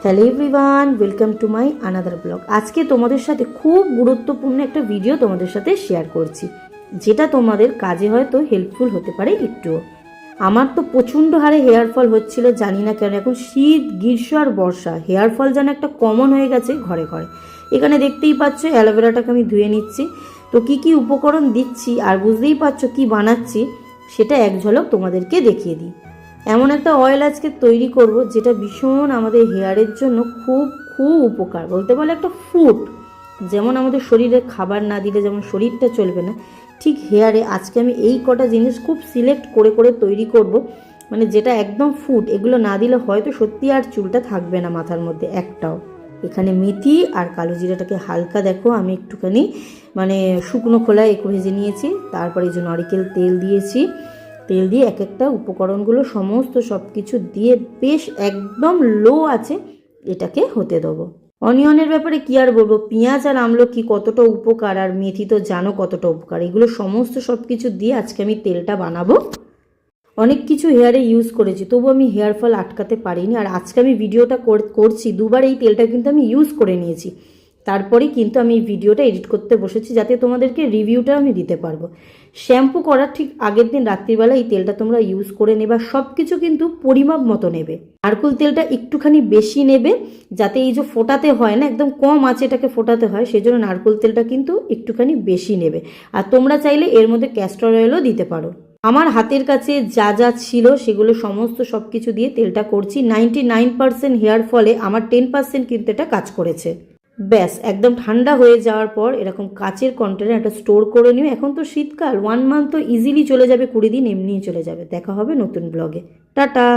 Hello everyone, welcome to my another blog. আজকে তোমাদের সাথে খুব গুরুত্বপূর্ণ একটা ভিডিও তোমাদের সাথে শেয়ার করছি, যেটা তোমাদের কাজে হয়তো হেল্পফুল হতে পারে একটুও। আমার তো প্রচণ্ড হারে হেয়ার ফল হচ্ছিল, জানি না কেন। এখন শীত, গ্রীষ্ম আর বর্ষা, হেয়ার ফল যেন একটা কমন হয়ে গেছে ঘরে ঘরে। এখানে দেখতেই পাচ্ছ অ্যালোভেরাটাকে আমি ধুয়ে নিচ্ছি। তো কি কি উপকরণ দিচ্ছি আর বুঝতেই পারছো কি বানাচ্ছি, সেটা এক ঝলক তোমাদেরকে দেখিয়ে দিই। এমন একটা অয়েল আজকে তৈরি করব যেটা ভীষণ আমাদের হেয়ারের জন্য খুব খুব উপকার, বলতে বলে একটা ফুড। যেমন আমাদের শরীরে খাবার না দিলে যেমন শরীরটা চলবে না, ঠিক হেয়ারে আজকে আমি এই কটা জিনিস খুব সিলেক্ট করে করে তৈরি করব, মানে যেটা একদম ফুড। এগুলো না দিলে হয়তো সত্যি আর চুলটা থাকবে না মাথার মধ্যে একটাও। এখানে মেথি আর কালো জিরাটাকে হালকা দেখো আমি একটুখানি মানে শুকনো খোলায় একটু ভেজে নিয়েছি। তারপরে এই যে নারিকেল তেল দিয়েছি। তেল দিয়ে এক একটা উপকরণগুলো সমস্ত সব কিছু দিয়ে বেশ একদম লো আছে এটাকে হতে দেবো। অনিয়নের ব্যাপারে কি আর বলবো, পেঁয়াজ আর আমলকি কতটা উপকার, আর মেথি তো জানো কতটা উপকার। এগুলো সমস্ত সব কিছু দিয়ে আজকে আমি তেলটা বানাবো। অনেক কিছু হেয়ারে ইউজ করেছি, তবু আমি হেয়ার ফল আটকাতে পারিনি। আর আজকে আমি ভিডিওটা করছি, দুবার এই তেলটা কিন্তু আমি ইউজ করে নিয়েছি। তারপরেই কিন্তু আমি এই ভিডিওটা এডিট করতে বসেছি, যাতে তোমাদেরকে রিভিউটা আমি দিতে পারবো। শ্যাম্পু করার ঠিক আগের দিন রাত্রিবেলা এই তেলটা তোমরা ইউজ করে নেবে। সব কিছু কিন্তু পরিমাপ মতো নেবে। নারকেল তেলটা একটুখানি বেশি নেবে, যাতে এই যে ফোটাতে হয় না, একদম কম আঁচে এটাকে ফোটাতে হয়, সেই জন্য নারকেল তেলটা কিন্তু একটুখানি বেশি নেবে। আর তোমরা চাইলে এর মধ্যে ক্যাস্টর অয়েলও দিতে পারো। আমার হাতের কাছে যা যা ছিল সেগুলো সমস্ত সব কিছু দিয়ে তেলটা করছি। 99% হেয়ার ফলে আমার 10% কিন্তু এটা কাজ করেছে। ব্যাস একদম ঠান্ডা হয়ে যাওয়ার পর এরকম কাচের কন্টেনার একটা স্টোর করে নিও। এখন তো শীতকাল, 1 মান্থ তো ইজিলি চলে যাবে, 20 দিন এমনিই চলে যাবে। দেখা হবে নতুন ব্লগে। টাটা।